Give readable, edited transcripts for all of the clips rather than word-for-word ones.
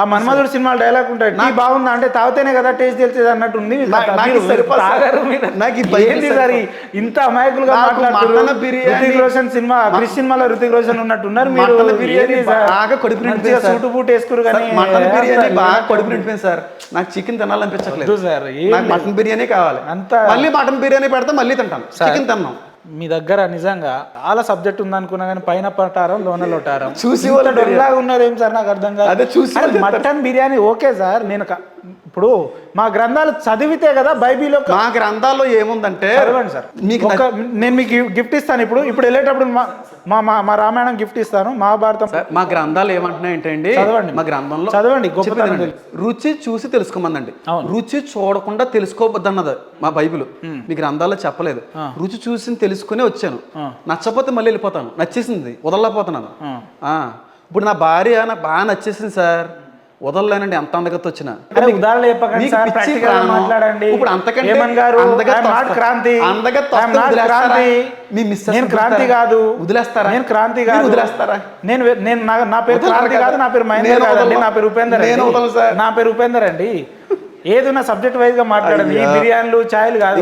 ఆ మన్మధుడు cinema dialogue ఉంటాయి, tea బాగుందా అంటే తాగితేనే కదా టేస్ట్ తెలిసేది అన్నట్టు ఉంది. ఇంత అమాయకులుగా మాట్లాడుతున్నారు. రితిక్ రోషన్ సినిమా క్రిష్ సినిమాలో రితిక్ రోషన్ ఉన్నట్టున్నారు మీరు. సూటు బూట్ వేసుకురు కానీ మటన్ బిర్యానీ బాగా కడుపు నిండిపోయింది సార్. నాకు చికెన్ తినాలనిపించట్లేదు సార్. నాకు మటన్ బిర్యానీ కావాలి. మళ్ళీ మటన్ బిర్యానీ పెడితే మళ్ళీ తింటాను. చికెన్ తిన్నాం. మీ దగ్గర నిజంగా చాలా సబ్జెక్ట్ ఉందనుకున్నా కానీ పైన పట్టారం లోన లోటారం చూసి డొల్లాగా ఉన్నది ఏం సార్ నాకు అర్థం కాదు. మటన్ బిర్యానీ ఓకే సార్, నేను ఇప్పుడు మా గ్రంథాలు చదివితే కదా బైబిల్లో. మా గ్రంథాల్లో ఏముందంటే చదవండి సార్. నేను మీకు గిఫ్ట్ ఇస్తాను. ఇప్పుడు వెళ్ళేటప్పుడు మా రామాయణం గిఫ్ట్ ఇస్తాను, మహాభారతం. మా గ్రంథాలు ఏమంటున్నాయి ఏంటండి, చదవండి. మా గ్రంథంలో చదవండి. రుచి చూసి తెలుసుకోమందండి. రుచి చూడకుండా తెలుసుకోవద్దన్నది మా బైబిల్. మీ గ్రంథాల్లో చెప్పలేదు. రుచి చూసి తెలుసుకునే వచ్చాను. నచ్చపోతే మళ్ళీ వెళ్ళిపోతాను. నచ్చేసింది వదలలేకపోతున్నాను. ఇప్పుడు నా భార్య నాకు బాగా నచ్చేసింది సార్, వదలలేనండి. ఎంత అందగత వచ్చినా. ఉదాహరణ చెప్పకండి సార్, ప్రాక్టికల్ మాట్లాడండి. ఇప్పుడు అంతకంటే నేను క్రాంతి కాదు. వదిలేస్తారా? నేను క్రాంతి కాదు. వదిలేస్తారా? నేను నా పేరు క్రాంతి కాదు, నా పేరు మహేందర్ కాదండి, నా పేరు ఉపేందర్. నా పేరు ఉపేందర్ అండి. ఏదైనా సబ్జెక్ట్ వైజ్ గా మాట్లాడండి. ఈ బిర్యానీలు ఛాయలు కాదు.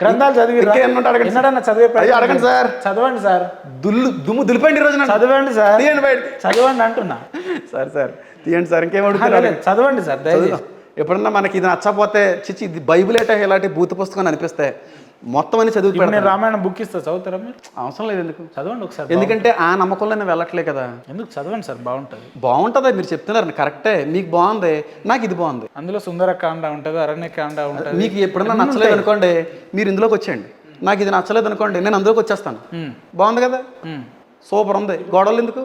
గ్రంథాలు చదివి అడగండి సార్. చదవండి సార్. దుమ్ము దులిపండి రోజున. చదవండి సార్. చదవండి అంటున్నా సార్. తీయండి సార్. ఇంకేమడుగుతారు? చదవండి సార్. ఎప్పుడన్నా మనకి ఇది నచ్చపోతే చిచ్చి ఇది బైబిల్ ఏటా ఇలాంటి భూత పుస్తకం అనిపిస్తే మొత్తం అని చదువు. నేను రామాయణం బుక్ ఇస్తా, చదువుతారా మీరు? అవసరం లేదు. ఎందుకు? చదవండి ఒకసారి. ఎందుకంటే ఆ నమ్మకంలో నేను వెళ్ళట్లే కదా. ఎందుకు? చదవండి సార్, బాగుంటుంది. మీరు చెప్తున్నారు కరెక్టే, మీకు బాగుంది, నాకు ఇది బాగుంది. అందులో సుందరకాండ ఉంటుంది, అరణ్యకాండ ఉంటుంది. మీకు ఎప్పుడన్నా నచ్చలేదు అనుకోండి, మీరు ఇందులోకి వచ్చేయండి. నాకు ఇది నచ్చలేదు అనుకోండి, నేను అందులోకి వచ్చేస్తాను. బాగుంది కదా, సూపర్ ఉంది. గొడవలు ఎందుకు?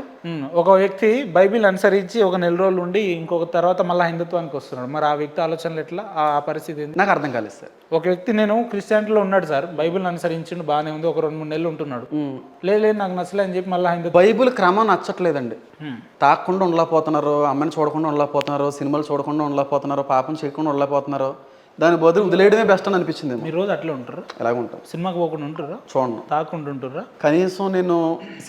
ఒక వ్యక్తి బైబిల్ అనుసరించి ఒక నెల రోజులు ఉండి ఇంకొక తర్వాత మళ్ళీ హిందుత్వానికి వస్తున్నాడు. మరి ఆ వ్యక్తి ఆలోచనలు ఎట్లా? ఆ పరిస్థితి నాకు అర్థం కాలేదు సార్. ఒక వ్యక్తి నేను క్రిస్టియానిటీలో ఉన్నాడు సార్, బైబిల్ అనుసరించిండు, బాగానే ఉంది, ఒక 2-3 నెలలు ఉంటున్నాడు. లేదు నాకు నచ్చలే అని చెప్పి మళ్ళీ హిందుత్వం. బైబిల్ క్రమం నచ్చట్లేదండి. తాకుండా ఉండలేకపోతున్నారు, అమ్మని చూడకుండా ఉండలేకపోతున్నారు, సినిమాలు చూడకుండా ఉండలేకపోతున్నారు, పాపం చేయకుండా ఉండలేకపోతున్నారు. దాని బదులు వదిలేయడమే బెస్ట్ అని అనిపించింది. మీరు రోజు అట్లా ఉంటారు? ఎలాగ ఉంటారు? సినిమాకి పోకుండా ఉంటుర్రా? చూడండి. తాకుండా ఉంటుర్రా? కనీసం నేను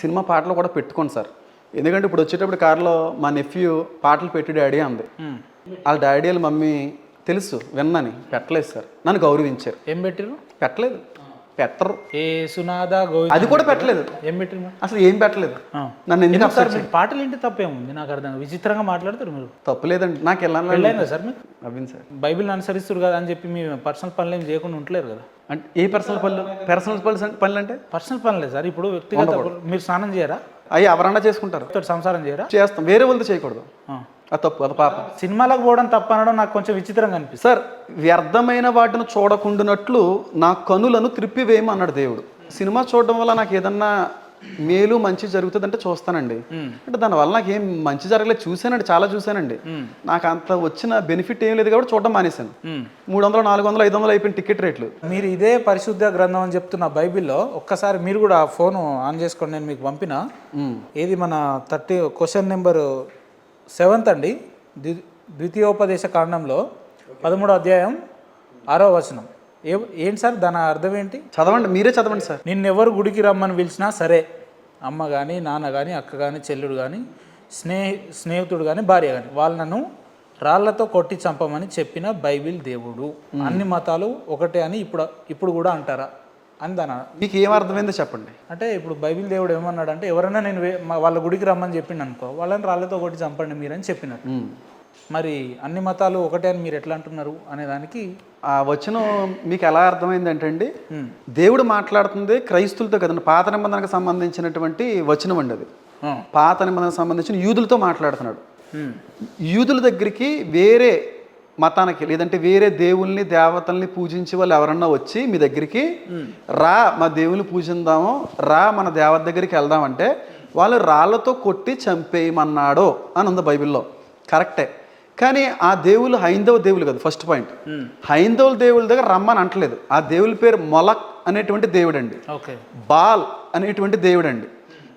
సినిమా పాటలు కూడా పెట్టుకోను సార్. ఎందుకంటే ఇప్పుడు వచ్చేటప్పుడు కారులో మా నెఫ్యూ పాటలు పెట్టి డాడీ అంది. వాళ్ళ డాడీ వాళ్ళ మమ్మీ తెలుసు విన్నాని పెట్టలేదు సార్. నన్ను గౌరవించారు. ఏం పెట్టారు? పెట్టలేదు, పెట్టరు. ఏ సునాదా గోవింద అది కూడా పెట్టలేదు. ఏం పెట్టారు? అసలు ఏం పెట్టలేదు. నన్ను ఎందుకు సార్ మీరు పాటలు ఏంటి తప్పేముంది? నాకు అర్థం. విచిత్రంగా మాట్లాడతారు మీరు. తప్పులేదండి. నాకు వెళ్ళాను సార్. మీరు అవ్వింది సార్. బైబిల్ అనుసరిస్తారు కదా అని చెప్పి మీ పర్సనల్ పనులు ఏం చేయకుండా ఉండలేరు కదా. అంటే ఏ పర్సనల్ పనులు? పనులు అంటే పర్సనల్ పనులే సార్. ఇప్పుడు వ్యక్తిగత మీరు స్నానం చేయరా? అవి ఎవరన్నా చేసుకుంటారు. సంసారం చేయరా? చేస్తాం. వేరే వాళ్ళతో చేయకూడదు. అది తప్పు, అది పాపం. సినిమాలకు పోవడం తప్పు అనడం నాకు కొంచెం విచిత్రంగా అనిపిస్తుంది సార్. వ్యర్థమైన వాటిని చూడకుండానట్లు నా కనులను త్రిప్పివేయమన్నాడు దేవుడు. సినిమా చూడడం వల్ల నాకు ఏదన్నా మేలు మంచి జరుగుతుంది అంటే చూస్తానండి. అంటే దానివల్ల నాకు ఏం మంచి జరగలేదు. చూశానండి, చాలా చూశానండి. నాకు అంత వచ్చిన బెనిఫిట్ ఏం లేదు కాబట్టి చూడడం మానేశాను. 300, 400, 500 అయిపోయిన టికెట్ రేట్లు. మీరు ఇదే పరిశుద్ధ గ్రంథం అని చెప్తున్న బైబిల్లో ఒక్కసారి మీరు కూడా ఫోన్ ఆన్ చేసుకోండి. నేను మీకు పంపిన ఏది మన 30 క్వశ్చన్ నెంబర్ 7 అండి, ద్వితీయోపదేశ కాండంలో 13వ అధ్యాయం 6వ వచనం. ఏంటి సార్ దాని అర్థం ఏంటి? చదవండి, మీరే చదవండి సార్. నిన్నెవరు గుడికి రమ్మని పిలిచినా సరే, అమ్మ కానీ, నాన్న కానీ, అక్క కానీ, చెల్లుడు కానీ, స్నేహితుడు కానీ, భార్య కానీ, వాళ్ళను రాళ్లతో కొట్టి చంపమని చెప్పిన బైబిల్ దేవుడు. అన్ని మతాలు ఒకటే అని ఇప్పుడు కూడా అంటారా అని దాని మీకు ఏం అర్థమైందో చెప్పండి. అంటే ఇప్పుడు బైబిల్ దేవుడు ఏమన్నాడంటే, ఎవరైనా నేను వాళ్ళ గుడికి రమ్మని చెప్పిండు అనుకో, వాళ్ళని రాళ్లతో కొట్టి చంపండి మీరని చెప్పినట్టు. మరి అన్ని మతాలు ఒకటే అని మీరు ఎట్లా అంటున్నారు అనే దానికి ఆ వచనం మీకు ఎలా అర్థమైంది అంటే అండి, దేవుడు మాట్లాడుతుంది క్రైస్తులతో కదండి. పాత నిబంధనకు సంబంధించినటువంటి వచనం అండి అది. పాత నిబంధనకు సంబంధించిన యూదులతో మాట్లాడుతున్నాడు. యూదుల దగ్గరికి వేరే మతానికి లేదంటే వేరే దేవుల్ని దేవతల్ని పూజించే వాళ్ళు ఎవరన్నా వచ్చి మీ దగ్గరికి రా మా దేవుల్ని పూజిందాము, రా మన దేవత దగ్గరికి వెళ్దామంటే వాళ్ళు రాళ్లతో కొట్టి చంపేయమన్నాడో అని ఉంది బైబిల్లో. కరెక్టే. కానీ ఆ దేవుళ్ళు హైందవ దేవులు కదా. ఫస్ట్ పాయింట్, హైందవ దేవుల దగ్గర రమ్మని అంటలేదు. ఆ దేవుల పేరు మొలక్ అనేటువంటి దేవుడు అండి, బాల్ అనేటువంటి దేవుడు అండి.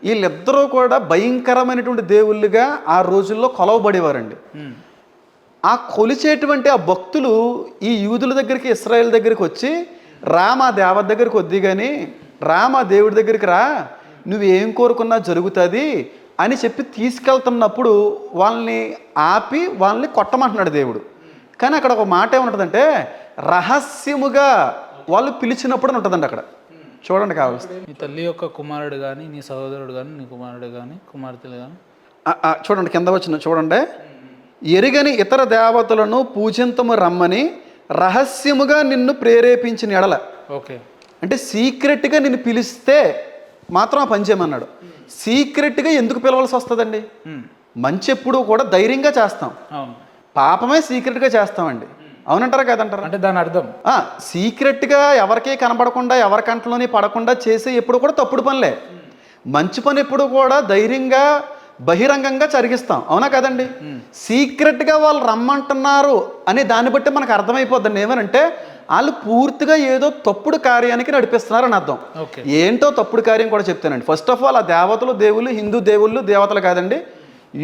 వీళ్ళిద్దరూ కూడా భయంకరమైనటువంటి దేవుళ్ళుగా ఆ రోజుల్లో కొలవబడేవారండి. ఆ కొలిచేటువంటి ఆ భక్తులు ఈ యూదుల దగ్గరికి, ఇశ్రాయేల్ దగ్గరికి వచ్చి రా మా దేవత దగ్గరికి వద్ది కానీ రా మా దేవుడి దగ్గరికి రా, నువ్వేం కోరుకున్నా జరుగుతుంది, అని చెప్పి తీసుకెళ్తున్నప్పుడు వాళ్ళని ఆపి వాళ్ళని కొట్టమంటున్నాడు దేవుడు. కానీ అక్కడ ఒక మాట ఏముంటుందంటే రహస్యముగా వాళ్ళు పిలిచినప్పుడు అని ఉంటుందండి అక్కడ. చూడండి కావాల్సి. నీ తల్లి యొక్క కుమారుడు కానీ, నీ సహోదరుడు కానీ, నీ కుమారుడు కానీ, కుమార్తెలు కానీ. చూడండి కింద వచ్చిన చూడండి. ఎరుగని ఇతర దేవతలను పూజింతము రమ్మని రహస్యముగా నిన్ను ప్రేరేపించిన ఎడల. ఓకే. అంటే సీక్రెట్గా నిన్ను పిలిస్తే మాత్రం ఆ పని చేయమన్నాడు. సీక్రెట్గా ఎందుకు పిలవాల్సి వస్తుందండి? మంచి ఎప్పుడు కూడా ధైర్యంగా చేస్తాం, పాపమే సీక్రెట్గా చేస్తామండి. అవునంటారా కదంటారా? అంటే దాని అర్థం సీక్రెట్గా ఎవరికీ కనబడకుండా ఎవరి కంట్లోని పడకుండా చేసే ఎప్పుడు కూడా తప్పుడు పనులే. మంచి పని ఎప్పుడు కూడా ధైర్యంగా బహిరంగంగా జరిగిస్తాం. అవునా కదండి? సీక్రెట్గా వాళ్ళు రమ్మంటున్నారు అనే దాన్ని బట్టి మనకు అర్థమైపోద్దండి ఏమనంటే వాళ్ళు పూర్తిగా ఏదో తప్పుడు కార్యానికి నడిపిస్తున్నారని అర్థం. ఏంటో తప్పుడు కార్యం కూడా చెప్తానండి. ఫస్ట్ ఆఫ్ ఆల్ ఆ దేవతలు దేవుళ్ళు హిందూ దేవుళ్ళు దేవతలు కాదండి.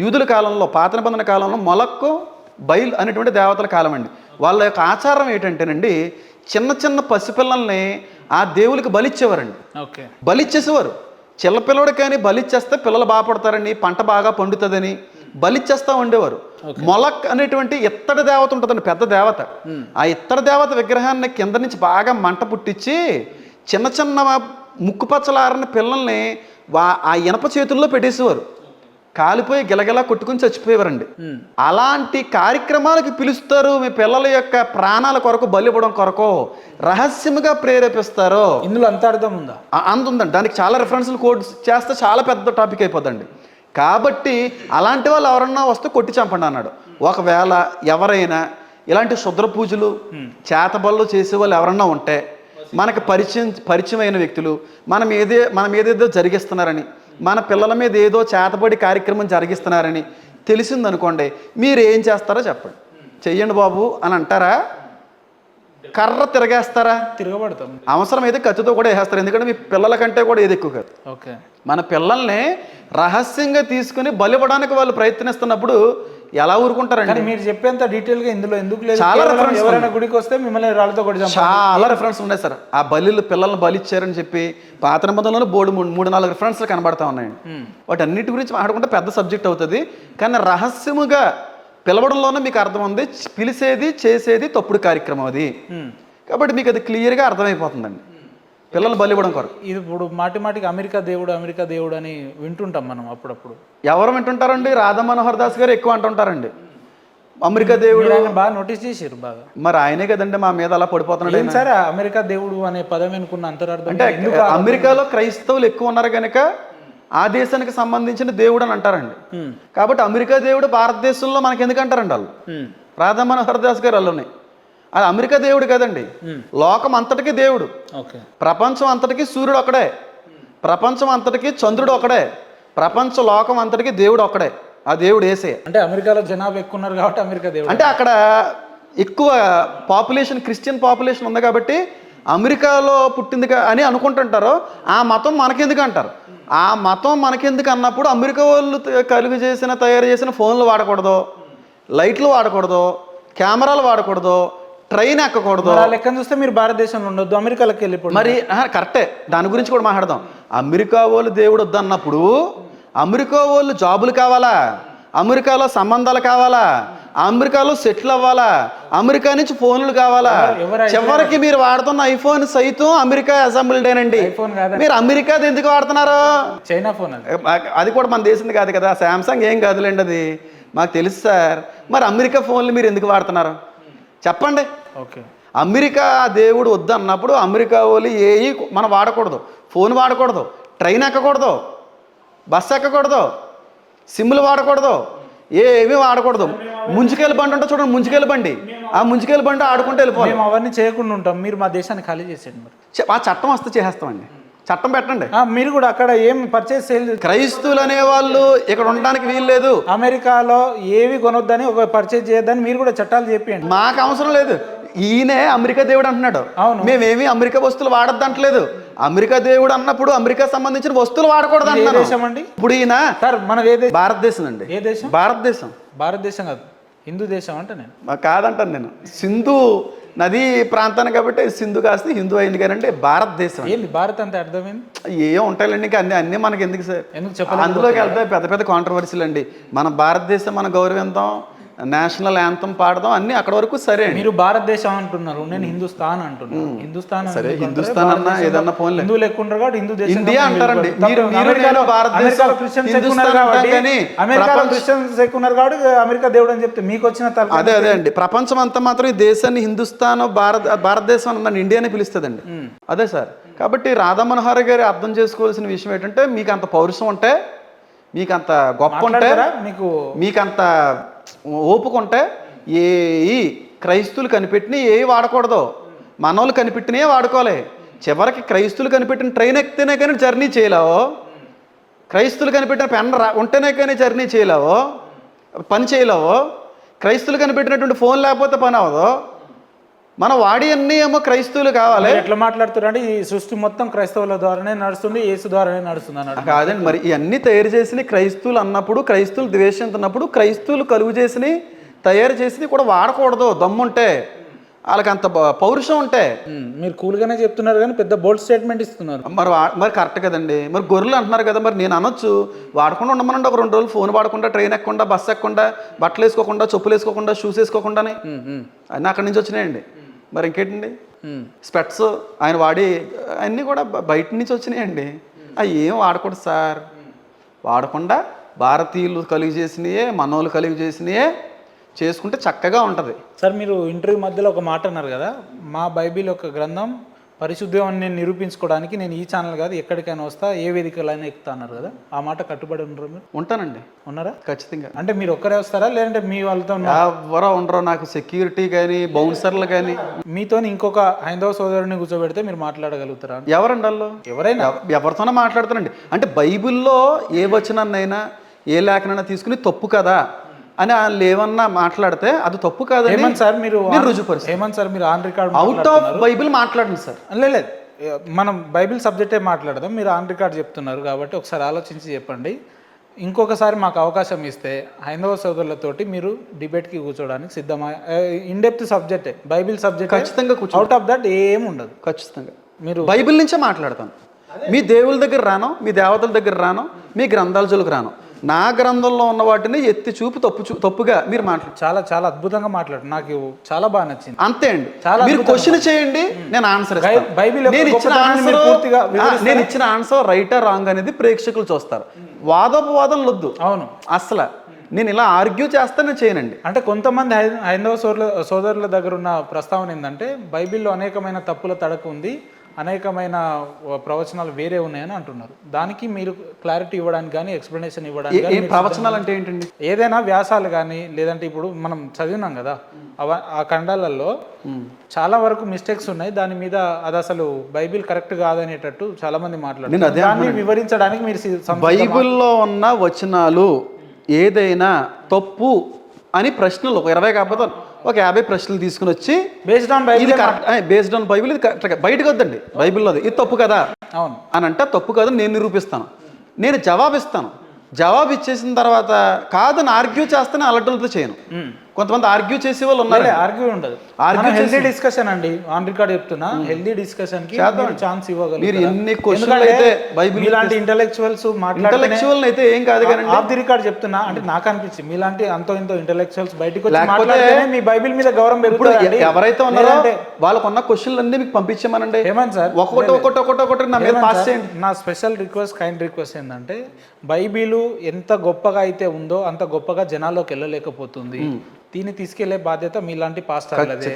యూదుల కాలంలో పాత నిబంధన కాలంలో మొలక్కు బయల్ అనేటువంటి దేవతల కాలం అండి. వాళ్ళ యొక్క ఆచారం ఏంటంటేనండి చిన్న చిన్న పసిపిల్లల్ని ఆ దేవులకి బలిచ్చేవారండి. బలిచ్చేసేవారు. చిల్లపిల్లడు కానీ బలిచ్చేస్తే పిల్లలు బాగుపడతారని, పంట బాగా పండుతుందని బలిచ్చేస్తూ ఉండేవారు. మొలక్ అనేటువంటి ఇత్తడి దేవత ఉంటుందండి, పెద్ద దేవత. ఆ ఇత్తడి దేవత విగ్రహాన్ని కింద నుంచి బాగా మంట పుట్టించి చిన్న చిన్న ముక్కుపచ్చలారని పిల్లల్ని ఆ ఇనప చేతుల్లో పెట్టేసేవారు. కాలిపోయి గిలగిలా కొట్టుకుని చచ్చిపోయేవారండి. అలాంటి కార్యక్రమాలకి పిలుస్తారు. మీ పిల్లల యొక్క ప్రాణాల కొరకు బలి ఇవ్వడం కొరకు రహస్యంగా ప్రేరేపిస్తారు. ఇందులో అంత అర్థం ఉందా? అంత ఉందండి. దానికి చాలా రెఫరెన్స్లు కోడ్ చేస్తే చాలా పెద్ద టాపిక్ అయిపోద్దండి. కాబట్టి అలాంటి వాళ్ళు ఎవరన్నా వస్తే కొట్టి చంపండి అన్నాడు. ఒకవేళ ఎవరైనా ఇలాంటి శుద్ర పూజలు చేతబళ్ళు చేసే వాళ్ళు ఎవరన్నా ఉంటే మనకి పరిచయమైన వ్యక్తులు మనం ఏదేదో జరిగిస్తున్నారని, మన పిల్లల మీద ఏదో చేతబడి కార్యక్రమం జరిగిస్తున్నారని తెలిసిందనుకోండి, మీరు ఏం చేస్తారో చెప్పండి. చెయ్యండి బాబు అని అంటారా? కర్ర తిరగేస్తారా? తిరగబడతాం. అవసరమైతే కత్తితో కూడా వేసేస్తారు. ఎందుకంటే మీ పిల్లల కంటే కూడా ఏది ఎక్కువ కాదు. మన పిల్లల్ని రహస్యంగా తీసుకుని బలివ్వడానికి వాళ్ళు ప్రయత్నిస్తున్నప్పుడు ఎలా ఊరుకుంటారండి? మీరు చెప్పేంత డీటెయిల్గా ఇందులో ఎందుకు లేదు? చాలా రెఫరెన్స్. ఎవరైనా గుడికి వస్తే మిమ్మల్ని రాళ్ళతో కొట్టి చాలా రెఫరెన్స్ ఉన్నాయి సార్. ఆ పిల్లల్ని బలిచ్చారని చెప్పి పాత నిబంధనలో 3-4 రెఫరెన్స్లు కనబడతా ఉన్నాయండి. వాటి అన్నిటి గురించి మాట్లాడుకుంటే పెద్ద సబ్జెక్ట్ అవుతుంది. కానీ రహస్యముగా పిలవడంలోనే మీకు అర్థం ఉంది. పిలిచేది చేసేది తప్పుడు కార్యక్రమం అది. కాబట్టి మీకు అది క్లియర్గా అర్థమైపోతుందండి పిల్లలు బలి ఇవ్వడం కొరకు. ఇది ఇప్పుడు మాటిమాటికి అమెరికా దేవుడు అని వింటుంటాం మనం అప్పుడప్పుడు. ఎవరు వింటుంటారండి? రాధా మనోహర్ దాస్ గారు ఎక్కువ అంటుంటారండి అమెరికా దేవుడు. బాగా నోటీస్ చేశారు బాగా. మరి ఆయనే కదండి మా మీద అలా పడిపోతున్నాడు. సరే, అమెరికా దేవుడు అనే పదం వెనుకున్న అంతరార్థం అంటే అమెరికాలో క్రైస్తవులు ఎక్కువ ఉన్నారు కనుక ఆ దేశానికి సంబంధించిన దేవుడు అని అంటారండి. కాబట్టి అమెరికా దేవుడు భారతదేశంలో మనకి ఎందుకు అంటారండి వాళ్ళు? రాధా మనోహర్ దాస్ గారు వాళ్ళని. అది అమెరికా దేవుడు కదండి, లోకం అంతటికీ దేవుడు. ప్రపంచం అంతటికీ సూర్యుడు ఒకడే, ప్రపంచం అంతటికీ చంద్రుడు ఒకడే, ప్రపంచ లోకం అంతటికీ దేవుడు ఒకడే. ఆ దేవుడు యేసయ్య. అంటే అమెరికాలో జనాభా ఎక్కువ ఉన్నారు కాబట్టి అమెరికా దేవుడు. అంటే అక్కడ ఎక్కువ పాపులేషన్, క్రిస్టియన్ పాపులేషన్ ఉంది కాబట్టి అమెరికాలో పుట్టింది అని అనుకుంటుంటారు. ఆ మతం మనకెందుకు అంటారు. ఆ మతం మనకెందుకు అన్నప్పుడు అమెరికా వాళ్ళు తయారు చేసిన ఫోన్లు వాడకూడదు, లైట్లు వాడకూడదు, కెమెరాలు వాడకూడదు, ట్రైన్ ఎక్కకూడదు. లెక్కను చూస్తే మీరు భారతదేశంలో ఉండొద్దు, అమెరికాలోకి వెళ్ళిపోయి. మరి కరెక్టే, దాని గురించి కూడా మాట్లాడదాం. అమెరికా వాళ్ళు దేవుడు వద్దన్నప్పుడు అమెరికా వాళ్ళు జాబులు కావాలా, అమెరికాలో సంబంధాలు కావాలా, అమెరికాలో సెటిల్ అవ్వాలా, అమెరికా నుంచి ఫోన్లు కావాలా. చివరికి మీరు వాడుతున్న ఐఫోన్ సైతం అమెరికా అసెంబ్లీడేనండి. మీరు అమెరికాది ఎందుకు వాడుతున్నారు? చైనా ఫోన్ అది కూడా మన దేశంది కాదు కదా. శాంసంగ్ ఏం కాదులేండి, అది మాకు తెలుసు సార్. మరి అమెరికా ఫోన్లు మీరు ఎందుకు వాడుతున్నారు చెప్పండి. అమెరికా దేవుడు వద్దు అన్నప్పుడు అమెరికా వాళ్ళు మనం వాడకూడదు, ఫోన్ వాడకూడదు, ట్రైన్ ఎక్కకూడదు, బస్సు ఎక్కకూడదు, సిమ్లు వాడకూడదు, ఏమీ వాడకూడదు. ముంచుకెళ్ళి బండి ఉంటే చూడండి, ముంచుకెళ్ళి బండి, ఆ ముంచుకెళ్ళి బండి ఆడుకుంటూ వెళ్ళిపోవాలి. మేము అవన్నీ చేయకుండా ఉంటాం. మీరు మా దేశాన్ని ఖాళీ చేసేయండి. మరి ఆ చట్టం వస్తే చేసేస్తామండి. చట్టం పెట్టండి. మీరు కూడా అక్కడ ఏం పర్చేస్ చేయలేదు. క్రైస్తవులు అనే వాళ్ళు ఇక్కడ ఉండడానికి వీలు లేదు. అమెరికాలో ఏవి కొనొద్దని, ఒక పర్చేస్ చేయొద్దని మీరు కూడా చట్టాలు చెప్పండి. మాకు అవసరం లేదు. ఈయనే అమెరికా దేవుడు అంటున్నాడు. మేమేమి అమెరికా వస్తువులు వాడద్దు అంటలేదు. అమెరికా దేవుడు అన్నప్పుడు అమెరికా సంబంధించిన వస్తువులు వాడకూడదు అంటున్నాను. ఇప్పుడు ఈయన మన భారతదేశం అండి. ఏ దేశం? భారతదేశం. భారతదేశం కాదు, హిందూ దేశం అంటే నేను కాదంటాను నేను. సింధు నది ప్రాంతాన్ని కాబట్టి సింధు కాస్త హిందూ అయింది కానీ భారతదేశం ఏంది భారత్ అంటే అర్థమైంది ఏం ఉంటాయండి ఇంకా అన్నీ మనకి ఎందుకు సార్? ఎందుకు చెప్పాలి? అందులోకి వెళ్తే పెద్ద పెద్ద కాంట్రవర్సీలు అండి. మన భారతదేశం మన గౌరవిందాం, నేషనల్ యాంతం పాడదాం, అన్ని అక్కడ వరకు సరే. మీరు భారతదేశం అంటున్నారు, నేను హిందుస్థాన్ అంటున్నాను. హిందుస్థాన్ సరే, హిందుస్థాన్ అన్నా ఏదన్నా ఫోన్లే, హిందూ లేకుండా కాబట్టి హిందూ దేశం ఇండియా అంటారండి. అమెరికాలో క్రిస్టియన్స్ ఎక్కువ ఉన్నారు కాబట్టి అమెరికా దేవుడు అని చెప్తే మీకు వచ్చిన అదే అండి. ప్రపంచం అంతా మాత్రం ఈ దేశాన్ని హిందుస్థాన్ భారతదేశం అన్న ఇండియాని పిలుస్తుందండి. అదే సార్. కాబట్టి రాధా మనోహర్ గారు అర్థం చేసుకోవాల్సిన విషయం ఏంటంటే, మీకు అంత పౌరుషం ఉంటే, మీకు అంత గొప్ప ఉంటే, మీకు అంత ఓపుకుంటే ఏ క్రైస్తువులు కనిపెట్టిన ఏ వాడకూడదు, మనోళ్ళు కనిపెట్టినవి వాడుకోవాలి. చివరికి క్రైస్తువులు కనిపెట్టిన ట్రైన్ ఎక్కితేనే కానీ జర్నీ చేయలేవో, క్రైస్తువులు కనిపెట్టిన పెన్ ఉంటేనే కానీ జర్నీ చేయలేవో, పని చేయలేవో, క్రైస్తువులు కనిపెట్టినటువంటి ఫోన్ లేకపోతే పని అవ్వదు. మనం వాడి అన్నీ ఏమో క్రైస్తవులు కావాలి. ఎట్లా మాట్లాడుతున్నారు అంటే ఈ సృష్టి మొత్తం క్రైస్తవుల ద్వారానే నడుస్తుంది, యేసు ద్వారానే నడుస్తుంది అన్నాడు. కాదండి, మరి ఇవన్నీ తయారు చేసిన క్రైస్తవులు అన్నప్పుడు, క్రైస్తవులు ద్వేషిస్తున్నప్పుడు, క్రైస్తవులు కలుగు చేసి తయారు చేసి కూడా వాడకూడదు. దమ్ముంటే, వాళ్ళకి అంత పౌరుషం ఉంటే. మీరు కూల్గానే చెప్తున్నారు కానీ పెద్ద బోల్డ్ స్టేట్మెంట్ ఇస్తున్నారు. మరి కరెక్ట్ కదండి. మరి గొర్రెలు అంటున్నారు కదా, మరి నేను అనొచ్చు వాడకుండా ఉండమనండి. ఒక 2 రోజులు ఫోన్ వాడకుండా, ట్రైన్ ఎక్కకుండా, బస్సు ఎక్కకుండా, బట్టలు వేసుకోకుండా, చెప్పులు వేసుకోకుండా, షూస్ వేసుకోకుండానే అన్నీ అక్కడి నుంచి వచ్చినాయండి. మరి ఇంకేంటండి, స్పెట్స్ ఆయన వాడి అన్నీ కూడా బయట నుంచి వచ్చినాయండి. అవి ఏం వాడకూడదు సార్. వాడకుండా భారతీయులు కలిగి చేసినయే, మనోళ్ళు కలిగి చేసినయే చేసుకుంటే చక్కగా ఉంటుంది సార్. మీరు ఇంటర్వ్యూ మధ్యలో ఒక మాట అన్నారు కదా, మా బైబిల్ ఒక గ్రంథం పరిశుద్ధం నేను నిరూపించుకోవడానికి నేను ఈ ఛానల్ కాదు ఎక్కడికైనా వస్తా, ఏ వేదికలైనా ఎక్కుతా అన్నారు కదా, ఆ మాట కట్టుబడి ఉండరు మీరు? ఉంటానండి. ఉన్నారా? ఖచ్చితంగా. అంటే మీరు ఒక్కరే వస్తారా లేదంటే మీ వాళ్ళతో? ఎవరో ఉండరు, నాకు సెక్యూరిటీ కానీ బౌన్సర్లు కానీ. మీతో ఇంకొక హైందవ సోదరుని కూర్చోబెడితే మీరు మాట్లాడగలుగుతారా? ఎవరండి వాళ్ళు? ఎవరైనా ఎవరితోనే మాట్లాడతానండి. అంటే బైబిల్లో ఏ వచనాన్నైనా ఏ లేఖనైనా తీసుకుని తప్పు కదా అని వాళ్ళు ఏమన్నా మాట్లాడితే అది తప్పు కాదు సార్. మీరు రుజుపరుస్తారు. ఏమని సార్ మీరు on record out of Bible మాట్లాడండి సార్. లేదు, మనం బైబిల్ సబ్జెక్టే మాట్లాడదాం. మీరు ఆన్ రికార్డ్ చెప్తున్నారు కాబట్టి ఒకసారి ఆలోచించి చెప్పండి. ఇంకొకసారి మాకు అవకాశం ఇస్తే హైందవ సోదరులతోటి మీరు డిబేట్కి కూర్చోడానికి సిద్ధమా? ఇన్డెప్త్ సబ్జెక్టే, బైబిల్ సబ్జెక్ట్ ఖచ్చితంగా. అవుట్ ఆఫ్ దట్ ఏమి ఉండదు. ఖచ్చితంగా మీరు బైబిల్ నుంచే మాట్లాడతాను. మీ దేవుళ్ళ దగ్గర రాను, మీ దేవతల దగ్గర రాను, మీ గ్రంథాల జోలికి రాను. నా గ్రంథంలో ఉన్న వాటిని ఎత్తి చూపు తప్పుగా మీరు మాట్లాడు. చాలా చాలా అద్భుతంగా మాట్లాడు, నాకు చాలా బాగా నచ్చింది. అంతే అండి. మీరు క్వశ్చన్ చేయండి, నేను ఆన్సర్ బైబిల్ నేను ఇచ్చిన ఆన్సర్ రైటా రాంగ్ అనేది ప్రేక్షకులు చూస్తారు. వాదోపవాదం వద్దు. అవును, అసలు నేను ఇలా ఆర్గ్యూ చేస్తానే చేయనండి. అంటే కొంతమంది హైందవ సోదరుల దగ్గర ఉన్న ప్రస్తావన ఏంటంటే బైబిల్లో అనేకమైన తప్పుల తడక ఉంది, అనేకమైన ప్రవచనాలు వేరే ఉన్నాయని అంటున్నారు. దానికి మీరు క్లారిటీ ఇవ్వడానికి కానీ ఎక్స్ప్లెనేషన్ ఇవ్వడానికి. ప్రవచనాలు అంటే ఏంటండి? ఏదైనా వ్యాసాలు కానీ లేదంటే ఇప్పుడు మనం చదివినాం కదా ఆ ఖండాలలో చాలా వరకు మిస్టేక్స్ ఉన్నాయి. దాని మీద అది అసలు బైబిల్ కరెక్ట్ కాదనేటట్టు చాలా మంది మాట్లాడుతున్నారు. దాన్ని వివరించడానికి మీరు బైబిల్లో ఉన్న వచనాలు ఏదైనా తప్పు అని ప్రశ్నలు 20 కాకపోతే ఒక 50 ప్రశ్నలు తీసుకుని వచ్చి బేస్డ్ ఆన్ బైబిల్ ఇది కరెక్ట్గా బయటకు వద్దండి. బైబిల్లో ఇది తప్పు కదా అని అంటే తప్పు కాదని నేను నిరూపిస్తాను. నేను జవాబిస్తాను. జవాబు ఇచ్చేసిన తర్వాత కాదని ఆర్గ్యూ చేస్తేనే అలర్టులతో చేయను. కొంతమంది ఆర్గ్యూ చేసే వాళ్ళు ఉన్నారు. ఆర్గ్యూ ఉండదు. హెల్దీ డిస్కషన్ అండి, ఆన్ రికార్డ్ చెప్తున్నా. హెల్దీ డిస్కషన్ కి ఛాన్స్ ఇవ్వగలరు. మీరు ఎన్ని క్వశ్చన్లు అయితే బైబిల్ ఇలాంటి ఇంటెలెక్చువల్స్ ఇంటెలెక్చువల్ అయితే ఏం కాదు కానీ ఆఫ్ ది రికార్డ్ చెప్తున్నా. అంటే నాకు అనిపించింది మీలాంటి అంతో ఇంతో ఇంటెలెక్చువల్స్ బయటకు వచ్చి మాట్లాడితేనే మీ బైబిల్ మీద గౌరవం పెరుగుతుంది. ఎవరైతే ఉన్నారో వాళ్ళకున్న క్వశ్చన్లు అన్ని మీకు పంపించామనండి. ఏమని సార్ ఒకటి నా మీద పాస్ చేయండి. నా స్పెషల్ రిక్వెస్ట్, కైండ్ రిక్వెస్ట్ ఏంటంటే బైబిల్ ఎంత గొప్పగా అయితే ఉందో అంత గొప్పగా జనాల్లోకి వెళ్ళలేకపోతుంది. దీన్ని తీసుకెళ్లే బాధ్యత మీలాంటి పాస్టర్లదే.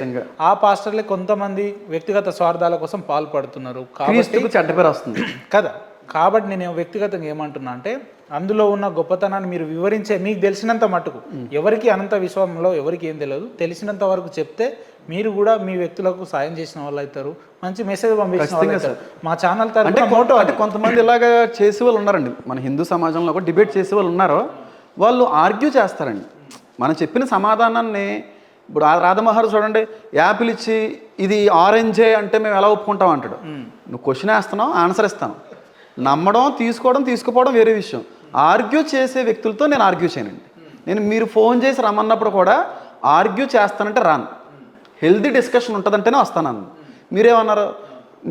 ఆ పాస్టర్లే కొంతమంది వ్యక్తిగత స్వార్థాల కోసం పాల్పడుతున్నారు కాబట్టి చెడ్డ పేరు వస్తుంది కదా. కాబట్టి నేను వ్యక్తిగతంగా ఏమంటున్నా అంటే అందులో ఉన్న గొప్పతనాన్ని మీరు వివరించే, మీకు తెలిసినంత మట్టుకు, ఎవరికి అనంత విశ్వంలో ఎవరికి ఏం తెలియదు, తెలిసినంత వరకు చెప్తే మీరు కూడా మీ వ్యక్తులకు సాయం చేసిన వాళ్ళు అవుతారు, మంచి మెసేజ్ పంపించిన వాళ్ళు అవుతారు. మా ఛానల్ తరఫున మోటో అంటే కొంతమంది ఇలాగా చేసే వాళ్ళు ఉన్నారండి. మన హిందూ సమాజంలో కూడా డిబేట్ చేసే వాళ్ళు ఉన్నారు. వాళ్ళు ఆర్గ్యూ చేస్తారండి. మనం చెప్పిన సమాధానాన్ని ఇప్పుడు రాధమోహర్ చూడండి, యాపిల్ ఇచ్చి ఇది ఆరెంజే అంటే మేము ఎలా ఒప్పుకుంటాం అంటాడు. నువ్వు క్వశ్చన్ వేస్తున్నావు, ఆన్సర్ ఇస్తాను. నమ్మడం, తీసుకోవడం, తీసుకుపోవడం వేరే విషయం. ఆర్గ్యూ చేసే వ్యక్తులతో నేను ఆర్గ్యూ చేయనండి. నేను మీరు ఫోన్ చేసి రమ్మన్నప్పుడు కూడా ఆర్గ్యూ చేస్తానంటే రాను. హెల్దీ డిస్కషన్ ఉంటుందంటేనే వస్తానన్న. మీరేమన్నారు,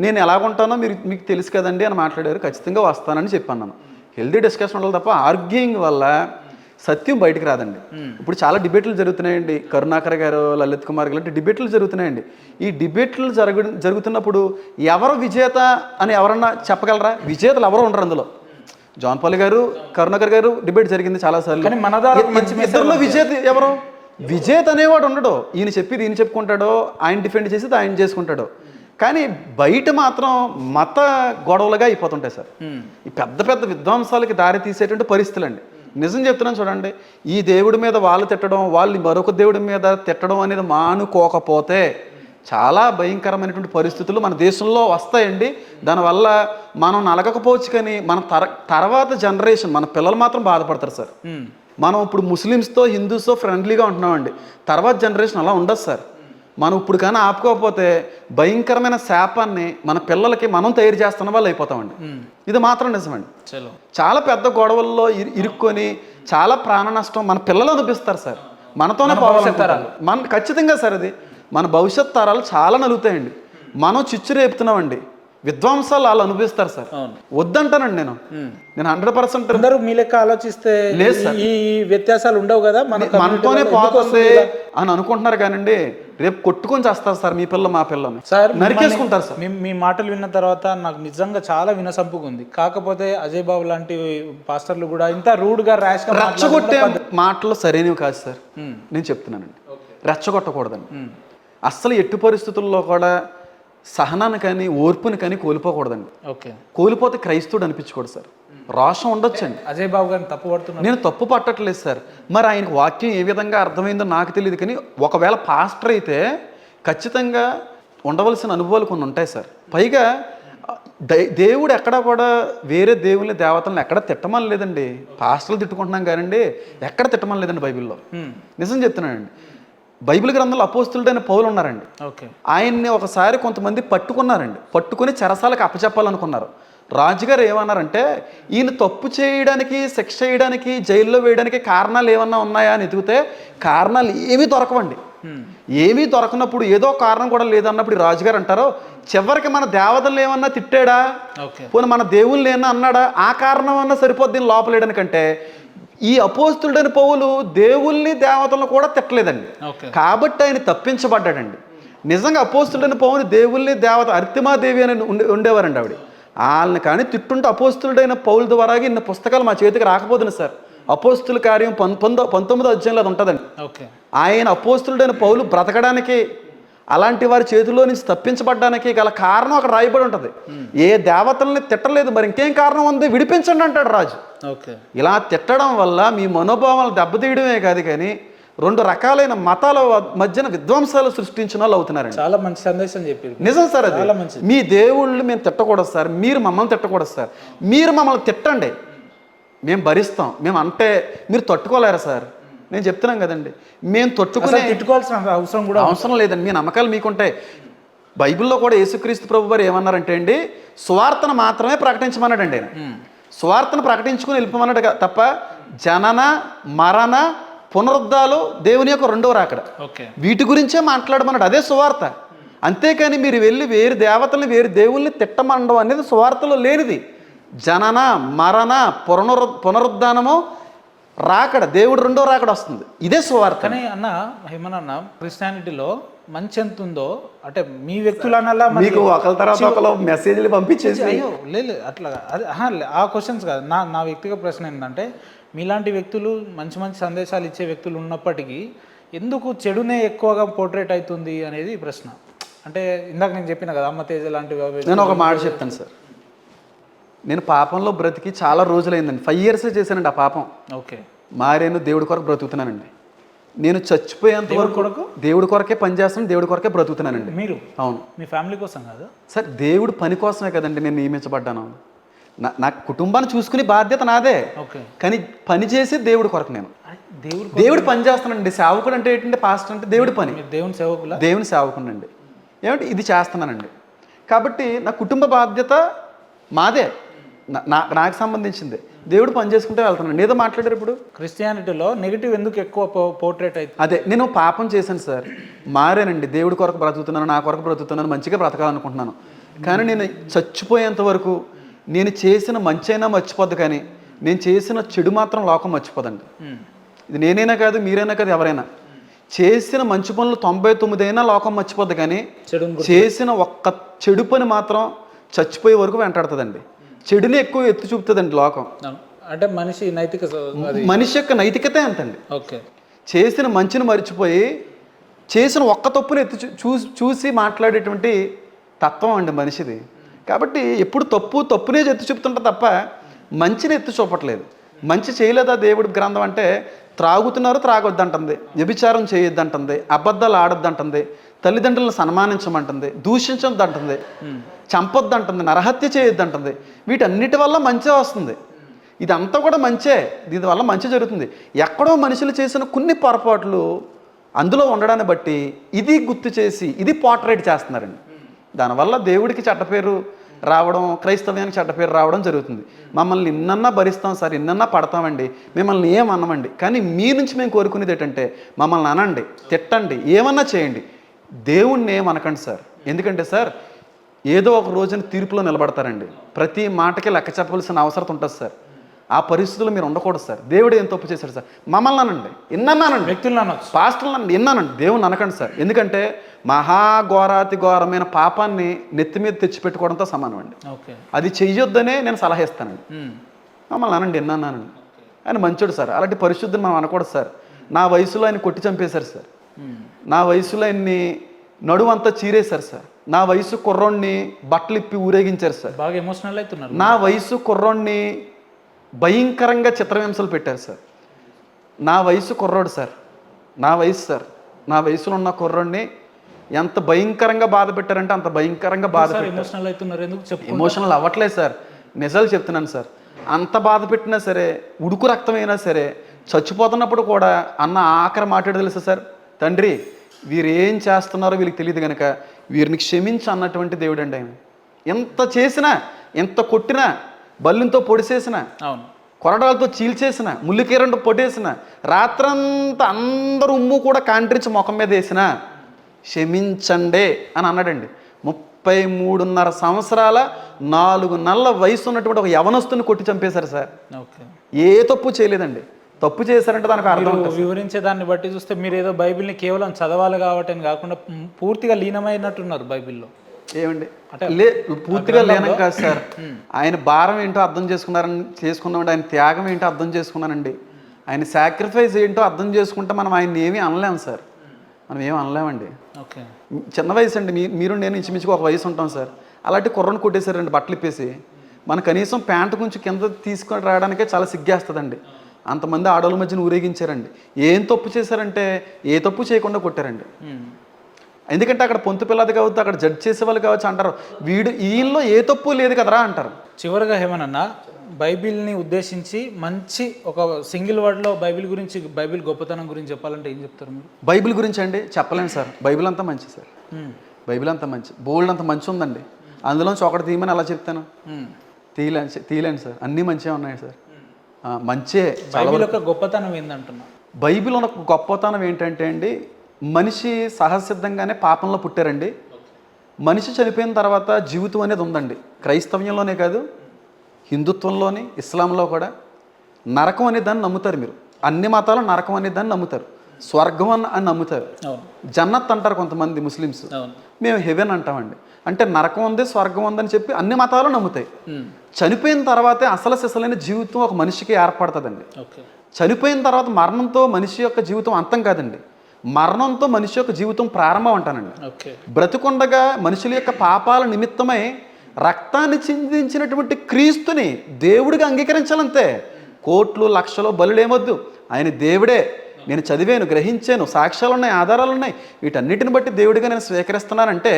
నేను ఎలాగుంటానో మీకు తెలుసు కదండి అని మాట్లాడారు. ఖచ్చితంగా వస్తానని చెప్పాను నేను. హెల్దీ డిస్కషన్ ఉండాలి తప్ప ఆర్గ్యూయింగ్ వల్ల సత్యం బయటికి రాదండి. ఇప్పుడు చాలా డిబేట్లు జరుగుతున్నాయండి. కరుణాకర్ గారు, లలిత్ కుమార్ గారు లాంటి డిబేట్లు జరుగుతున్నాయండి. ఈ డిబేట్లు జరుగుతున్నప్పుడు ఎవరు విజేత అని ఎవరన్నా చెప్పగలరా? విజేతలు ఎవరో ఉండరు అందులో. జాన్ పాల్ గారు, కరుణాకర్ గారు డిబేట్ జరిగింది చాలాసార్లు. ఇద్దరిలో విజేత ఎవరు? విజేత అనేవాడు ఉండడు. ఈయన చెప్పేది ఈయన చెప్పుకుంటాడో, ఆయన డిఫెండ్ చేసేది ఆయన చేసుకుంటాడో. కానీ బయట మాత్రం మత గొడవలుగా అయిపోతుంటాయి సార్. ఈ పెద్ద పెద్ద విధ్వంసాలకి దారి తీసేటువంటి పరిస్థితులు అండి. నిజం చెప్తున్నాను చూడండి, ఈ దేవుడి మీద వాళ్ళు తిట్టడం, వాళ్ళు మరొక దేవుడి మీద తిట్టడం అనేది మానుకోకపోతే చాలా భయంకరమైనటువంటి పరిస్థితులు మన దేశంలో వస్తాయండి. దానివల్ల మనం నలగకపోవచ్చు, కానీ మన తర్వాత జనరేషన్, మన పిల్లలు మాత్రం బాధపడతారు సార్. మనం ఇప్పుడు ముస్లిమ్స్తో హిందూస్తో ఫ్రెండ్లీగా ఉంటున్నామండి. తర్వాత జనరేషన్ అలా ఉండదు సార్. మనం ఇప్పుడు కానీ ఆపుకోకపోతే భయంకరమైన శాపాన్ని మన పిల్లలకి మనం తయారు చేస్తున్న వాళ్ళు అయిపోతామండి. ఇది మాత్రం నిజమండి. చాలా పెద్ద గొడవల్లో ఇరుక్కొని చాలా ప్రాణ నష్టం మన పిల్లలు అనిపిస్తారు సార్. మనతోనే పోవాలి మన ఖచ్చితంగా సార్. అది మన భవిష్యత్ తరాలు చాలా నలుగుతాయండి. మనం చిచ్చు రేపుతున్నామండి. విధ్వంసాలు వాళ్ళు అనుభవిస్తారు సార్. వద్దంటానండి నేను 100%. అందరూ మీ లెక్క ఆలోచిస్తే లేదు సార్, ఈ వ్యత్యాసాలు ఉండవు కదా, మనతోనే పోతుంది అని అనుకుంటున్నారు. కానండి రేపు కొట్టుకొని చేస్తారు సార్ మీ పిల్ల మా పిల్లని సార్, నరికేసుకుంటారు సార్. మీ మాటలు విన్న తర్వాత నాకు నిజంగా చాలా వినసంపుగా ఉంది. కాకపోతే అజయ్ బాబు లాంటి పాస్టర్లు కూడా ఇంత రూడ్ గా ర్యాష్ గా రెచ్చగొట్టే మాటలు సరైనవి కాదు సార్. నేను చెప్తున్నానండి, రెచ్చగొట్టకూడదండి. అస్సలు ఎట్టి పరిస్థితుల్లో కూడా సహనాన్ని కానీ ఓర్పుని కానీ కోల్పోకూడదండి. కోల్పోతే క్రైస్తవుడు అనిపించకూడదు సార్. రోషం ఉండొచ్చండి. అజయ్ బాబు గారిని తప్పు పడుతున్నా, నేను తప్పు పట్టట్లేదు సార్. మరి ఆయనకు వాక్యం ఏ విధంగా అర్థమైందో నాకు తెలియదు, కానీ ఒకవేళ పాస్టర్ అయితే ఖచ్చితంగా ఉండవలసిన అనుభవాలు కొన్ని ఉంటాయి సార్. పైగా దేవుడు ఎక్కడా కూడా వేరే దేవుల్ని దేవతలను ఎక్కడ తిట్టమని లేదండి. పాస్టర్లు తిట్టుకుంటున్నాం కానండి, ఎక్కడ తిట్టమని లేదండి బైబిల్లో. నిజం చెప్తున్నానండి. బైబిల్ గ్రంథంలో అపోస్తులుడైన పౌలు ఉన్నారండి. ఆయన్ని ఒకసారి కొంతమంది పట్టుకుని చెరసాలకు అప్పచెప్పాలనుకున్నారు. రాజుగారు ఏమన్నారంటే, ఈయన తప్పు చేయడానికి, శిక్ష చేయడానికి, జైల్లో వేయడానికి కారణాలు ఏమన్నా ఉన్నాయా అని ఎదిగితే కారణాలు ఏమీ దొరకవండి. ఏమీ దొరకనప్పుడు ఏదో కారణం కూడా లేదన్నప్పుడు రాజుగారు అంటారు, చివరికి మన దేవతలు ఏమన్నా తిట్టాడా, పోనీ మన దేవుళ్ళు ఏమన్నా అన్నాడా, ఆ కారణం అన్నా సరిపోద్ది దీన్ని లోపలేయడానికంటే. ఈ అపోస్తులుడైన పౌలు దేవుల్ని దేవతలను కూడా తిట్టలేదండి. కాబట్టి ఆయన తప్పించబడ్డాడండి. నిజంగా అపోస్తులుడైన పౌలు దేవుల్ని దేవత అర్తిమాదేవి అని ఉండేవారండి ఆవిడ. వాళ్ళని కానీ తిట్టుంటే అపోస్తులుడైన పౌలు ద్వారా ఇన్ని పుస్తకాలు మా చేతికి రాకపోతుంది సార్. అపోస్తుల కార్యం 19వ అధ్యాయంలో అది ఉంటుందండి. ఆయన అపోస్తులుడైన పౌలు బ్రతకడానికి, అలాంటి వారి చేతిలో నుంచి తప్పించబడ్డానికి గల కారణం అక్కడ రాయబడి ఉంటుంది. ఏ దేవతల్ని తిట్టలేదు, మరి ఇంకేం కారణం ఉంది, విడిపించండి అంటాడు రాజు. ఇలా తిట్టడం వల్ల మీ మనోభావాలు దెబ్బతీయడమే కాదు, కానీ 2 రకాలైన మతాల మధ్యన విధ్వంసాలు సృష్టించిన వాళ్ళు అవుతున్నారండి. చాలా మంచి సందేశం చెప్పారు. నిజం సార్. అది మీ దేవుళ్ళు మేము తిట్టకూడదు సార్, మీరు మమ్మల్ని తిట్టకూడదు సార్. మీరు మమ్మల్ని తిట్టండి, మేము భరిస్తాం. మేము అంటే మీరు తట్టుకోలేరా సార్? నేను చెప్తున్నాం కదండి, మేము తిట్టుకోవాల్సిన అవసరం లేదండి. మీ నమ్మకాలు మీకుంటాయి. బైబిల్లో కూడా యేసుక్రీస్తు ప్రభు వారు ఏమన్నారంటే అండి, సువార్తను మాత్రమే ప్రకటించమన్నాడండి. ఆయన సువార్తను ప్రకటించుకుని వెళ్ళిపోమన్నాడు తప్ప జనన, మరణ, పునరుద్ధాలు దేవుని యొక్క 2వ రాకడ వీటి గురించే మాట్లాడమన్నాడు. అదే సువార్త. అంతేకాని మీరు వెళ్ళి వేరు దేవతల్ని, వేరు దేవుల్ని తిట్టమండడం అనేది సువార్తలో లేనిది. జనన, మరణ, పునరుద్ధానము, రాకడ, దేవుడు 2వ రాకడ వస్తుంది. ఇదే సువార్త. కానీ అన్న ఏమన్నా క్రిస్టియానిటీలో మంచి ఎంత ఉందో, అంటే మీ వ్యక్తులనల్లా మీకు ఒకరి తర్వాత ఒకరు మెసేజ్లు పంపించేసి లేదు అట్లా, ఆ క్వశ్చన్స్ కాదు. నా వ్యక్తిగత ప్రశ్న ఏంటంటే, మీలాంటి వ్యక్తులు మంచి మంచి సందేశాలు ఇచ్చే వ్యక్తులు ఉన్నప్పటికీ ఎందుకు చెడునే ఎక్కువగా పోర్ట్రేట్ అవుతుంది అనేది ప్రశ్న. అంటే ఇందాక నేను చెప్పిన కదా, అమ్మ తేజ లాంటివి. నేను ఒక మాట చెప్తాను సార్. నేను పాపంలో బ్రతికి చాలా రోజులైందండి. 5 years చేశానండి ఆ పాపం. మారేను దేవుడి కొరకు బ్రతుకుతున్నానండి. నేను చచ్చిపోయేంత వరకు దేవుడి కొరకే పనిచేస్తాను, దేవుడి కొరకే బ్రతుకుతున్నానండి. మీరు? అవును. మీ ఫ్యామిలీ కోసం కాదు సార్, దేవుడి పని కోసమే కదండి నేను నియమించబడ్డాను. నా కుటుంబాన్ని చూసుకునే బాధ్యత నాదే, కానీ పని చేసి దేవుడి కొరకు నేను దేవుడి పని చేస్తానండి. సేవకుడు అంటే ఏంటంటే, పాస్టర్ అంటే దేవుడి పని, దేవుని సేవకునండి. ఏమంటే ఇది చేస్తున్నానండి. కాబట్టి నా కుటుంబ బాధ్యత మాదే. నాకు సంబంధించింది. దేవుడు పని చేసుకుంటే వెళ్తున్నాను. ఏదో మాట్లాడారు ఇప్పుడు. క్రిస్టియానిటీలో నెగిటివ్ ఎందుకు ఎక్కువ పోర్ట్రేట్ అయితే? అదే, నేను పాపం చేశాను సార్, మారానండి, దేవుడి కొరకు బ్రతుకుతున్నాను, నా కొరకు బ్రతుకుతున్నాను, మంచిగా బ్రతకాలనుకుంటున్నాను. కానీ నేను చచ్చిపోయేంత వరకు నేను చేసిన మంచి అయినా మర్చిపోద్దు, కానీ నేను చేసిన చెడు మాత్రం లోకం మర్చిపోదండి. ఇది నేనైనా కాదు, మీరైనా కాదు, ఎవరైనా. చేసిన మంచి పనులు 99 అయినా లోకం మర్చిపోద్ది, కానీ చేసిన ఒక్క చెడు పని మాత్రం చచ్చిపోయే వరకు వెంటాడుతుందండి. చెడుని ఎక్కువ ఎత్తి చూపుతుందండి లోకం. అంటే మనిషి యొక్క నైతికతే అంతండి. ఓకే, చేసిన మంచిని మర్చిపోయి చేసిన ఒక్క తప్పుని ఎత్తి చూసి మాట్లాడేటువంటి తత్వం అండి మనిషిది. కాబట్టి ఎప్పుడు తప్పునే ఎత్తి చూపుతుంటా తప్ప మంచిని ఎత్తి చూపట్లేదు. మంచి చేయలేదా దేవుడి గ్రంథం అంటే? త్రాగుతున్నారు, త్రాగొద్దంటుంది, వ్యభిచారం చేయొద్దంటుంది, అబద్ధాలు ఆడొద్దంటుంది, తల్లిదండ్రులను సన్మానించమంటుంది, దూషించొద్దంటుంది, చంపొద్దంటుంది, నరహత్య చేయొద్దంటుంది. వీటన్నిటి వల్ల మంచి వస్తుంది. ఇదంతా కూడా మంచే, దీనివల్ల మంచి జరుగుతుంది. ఎక్కడో మనుషులు చేసిన కొన్ని పొరపాట్లు అందులో ఉండడాన్ని బట్టి ఇది గుర్తు చేసి ఇది పోర్ట్రేట్ చేస్తున్నారండి. దానివల్ల దేవుడికి చెడ్డపేరు రావడం, క్రైస్తవ్యానికి చెడ్డపేరు రావడం జరుగుతుంది. మమ్మల్ని ఇన్నన్నా భరిస్తాం సార్, ఇన్నన్నా పడతామండి, మిమ్మల్ని ఏమన్నామండి, కానీ మీ నుంచి మేము కోరుకునేది ఏంటంటే మమ్మల్ని అనండి, తిట్టండి, ఏమన్నా చేయండి, దేవుణ్ణి ఏమనకండి సార్. ఎందుకంటే సార్ ఏదో ఒక రోజున తీర్పులో నిలబడతారండి. ప్రతి మాటకి లెక్క చెప్పవలసిన అవసరం ఉంటుంది సార్. ఆ పరిస్థితుల్లో మీరు ఉండకూడదు సార్. దేవుడు ఏం తప్పు చేశాడు సార్, మమ్మల్ని అనండి, ఇన్నన్నానండి, వ్యక్తులను అనొచ్చు, పాస్టర్లు అనండి, ఇన్నానండి, దేవుని అనకండి సార్. ఎందుకంటే మహాఘోరాతి ఘోరమైన పాపాన్ని నెత్తి మీద తెచ్చిపెట్టుకోవడంతో సమానం అండి. అది చెయ్యొద్దనే నేను సలహా ఇస్తానండి. మమ్మల్ని అనండి, ఇన్నానండి. ఆయన మంచోడు సార్, అలాంటి పరిశుద్ధిని మనం అనకూడదు సార్. నా వయసులో ఆయన కొట్టి చంపేశారు సార్. నా వయసులో ఆయన్ని నడువంతా చీరేశారు సార్. నా వయసు కుర్రోడిని బట్టలు ఇప్పి ఊరేగించారు సార్. బాగా ఎమోషనల్ అవుతున్నారు. నా వయసు కుర్రోడిని భయంకరంగా చిత్రహింసలు పెట్టారు సార్. నా వయసు కుర్రోడు సార్, నా వయసు సార్, నా వయసులో ఉన్న కుర్రోడిని ఎంత భయంకరంగా బాధ పెట్టారంటే అంత భయంకరంగా బాధ పెట్టారు. ఎమోషనల్ అవ్వట్లేదు సార్, నిజాలు చెప్తున్నాను సార్. అంత బాధ పెట్టినా సరే, ఉడుకు రక్తమైనా సరే, చచ్చిపోతున్నప్పుడు కూడా అన్న ఆఖరి మాట్లాడి తెలుసా సార్, తండ్రి వీరు ఏం చేస్తున్నారో వీళ్ళకి తెలియదు కనుక వీరిని క్షమించి అన్నటువంటి దేవుడు అండి ఆయన. ఎంత చేసినా, ఎంత కొట్టినా, బల్లింతో పొడిసేసిన, కొరడాలతో చీల్చేసిన, ముల్లికీరంతో పొట్టేసిన, రాత్రంతా అందరూ ఉమ్ము కూడా కాంట్రించి ముఖం మీద వేసిన క్షమించండే అని అన్నాడండి. 33.5 సంవత్సరాల 4 నెలల వయసు ఉన్నటువంటి ఒక యవనస్తుని కొట్టి చంపేశారు సార్. ఏ తప్పు చేయలేదండి. తప్పు చేశారంటే దానికి అర్థం వివరించే దాన్ని బట్టి చూస్తే మీరు ఏదో బైబిల్ని కేవలం చదవాలి కాబట్టి అని కాకుండా పూర్తిగా లీనమైనట్టున్నారు బైబిల్లో. ఏమండి పూర్తిగా లేనం కాదు సార్. ఆయన భారం ఏంటో అర్థం చేసుకున్నామండి. ఆయన త్యాగం ఏంటో అర్థం చేసుకున్నానండి. ఆయన సాక్రిఫైస్ ఏంటో అర్థం చేసుకుంటే మనం ఆయన ఏమీ అనలేము సార్. మనం ఏమి అనలేమండి. చిన్న వయసు అండి. మీరు నేను ఇంచుమించుకు ఒక వయసు ఉంటాం సార్. అలాంటి కుర్రను కొట్టేశారండి బట్టలు ఇప్పేసి. మన కనీసం ప్యాంటు కొంచెం కింద తీసుకొని రావడానికే చాలా సిగ్గేస్తుందండి. అంతమంది ఆడవాళ్ళ మధ్యన ఊరేగించారండి. ఏం తప్పు చేశారంటే ఏ తప్పు చేయకుండా కొట్టారండి. ఎందుకంటే అక్కడ పొంతు పిల్లది కావచ్చు, అక్కడ జడ్జ్ చేసే వాళ్ళు కావచ్చు అంటారు, ఈయనలో ఏ తప్పు లేదు కదరా అంటారు. చివరిగా ఏమన్నా బైబిల్ని ఉద్దేశించి మంచి ఒక సింగిల్ వర్డ్లో బైబిల్ గురించి, బైబిల్ గొప్పతనం గురించి చెప్పాలంటే ఏం చెప్తారు మీరు? బైబిల్ గురించి అండి చెప్పలేను సార్. బైబిల్ అంతా మంచి సార్. బైబిల్ అంతా మంచి, బోల్డ్ అంత మంచి ఉందండి. అందులోంచి ఒకటి తీయమని అలా చెప్తాను, తీయలేండి సార్. అన్నీ మంచిగా ఉన్నాయి సార్. మంచే. బైబిల్ యొక్క గొప్పతనం ఏంటంటున్నా? బైబిల్ ఉన్న గొప్పతనం ఏంటంటే అండి, మనిషి సహజసిద్ధంగానే పాపంలో పుట్టారండి. మనిషి చనిపోయిన తర్వాత జీవితం అనేది ఉందండి. క్రైస్తవ్యంలోనే కాదు, హిందుత్వంలోని, ఇస్లాంలో కూడా నరకం అనే దాన్ని నమ్ముతారు. మీరు అన్ని మతాలు నరకం అనే దాన్ని నమ్ముతారు. స్వర్గం అని నమ్ముతారు. జన్నత్ అంటారు కొంతమంది ముస్లిమ్స్, మేము హెవెన్ అంటామండి. అంటే నరకం ఉంది, స్వర్గం ఉందని చెప్పి అన్ని మతాలు నమ్ముతాయి. చనిపోయిన తర్వాతే అసలు సిసలైన జీవితం ఒక మనిషికి ఏర్పడుతుందండి. చనిపోయిన తర్వాత మరణంతో మనిషి యొక్క జీవితం అంతం కాదండి, మరణంతో మనిషి యొక్క జీవితం ప్రారంభం అంటానండి. బ్రతికొండగా మనుషుల యొక్క పాపాల నిమిత్తమై రక్తాన్ని చిందించినటువంటి క్రీస్తుని దేవుడిగా అంగీకరించాలంతే. కోట్లు లక్షలు బలులేమొద్దు, ఆయన దేవుడే. నేను చదివాను, గ్రహించాను, సాక్ష్యాలు ఉన్నాయి, ఆధారాలు ఉన్నాయి, వీటన్నిటిని బట్టి దేవుడిగా నేను స్వీకరిస్తున్నానంటే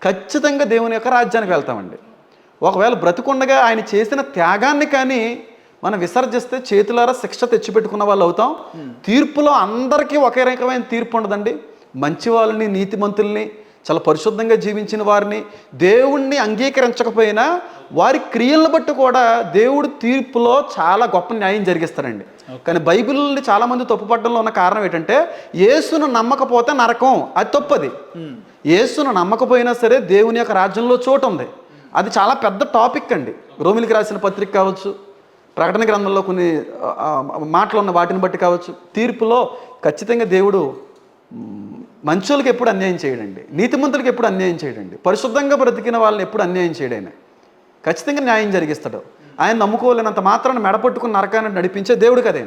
ఖచ్చితంగా దేవుని యొక్క రాజ్యానికి వెళ్తామండి. ఒకవేళ బ్రతికొండగా ఆయన చేసిన త్యాగాన్ని కానీ మనం విసర్జిస్తే చేతులారా శిక్ష తెచ్చిపెట్టుకున్న వాళ్ళు అవుతాం. తీర్పులో అందరికీ ఒకే రకమైన తీర్పు ఉండదండి. మంచి వాళ్ళని, నీతిమంతుల్ని, చాలా పరిశుద్ధంగా జీవించిన వారిని, దేవుణ్ణి అంగీకరించకపోయినా వారి క్రియలను బట్టి కూడా దేవుడు తీర్పులో చాలా గొప్ప న్యాయం జరిగిస్తారండి. కానీ బైబిల్ని చాలామంది తప్పుపట్టడంలో ఉన్న కారణం ఏంటంటే, యేసును నమ్మకపోతే నరకం, అది తప్పది. యేసును నమ్మకపోయినా సరే దేవుని యొక్క రాజ్యంలో చోటు ఉంది. అది చాలా పెద్ద టాపిక్ అండి. రోమిలికి రాసిన పత్రిక కావచ్చు, ప్రకటన గ్రంథంలో కొన్ని మాటలు ఉన్న వాటిని బట్టి కావచ్చు, తీర్పులో ఖచ్చితంగా దేవుడు మంచోళ్ళకి ఎప్పుడు అన్యాయం చేయడండి, నీతిమంతులకి ఎప్పుడు అన్యాయం చేయడండి, పరిశుద్ధంగా బ్రతికిన వాళ్ళని ఎప్పుడు అన్యాయం చేయడం. ఖచ్చితంగా న్యాయం జరిగిస్తాడు. ఆయన నమ్ముకోలేనంత మాత్రాన్ని మెడపట్టుకుని నరకాన్ని నడిపించే దేవుడు కదే.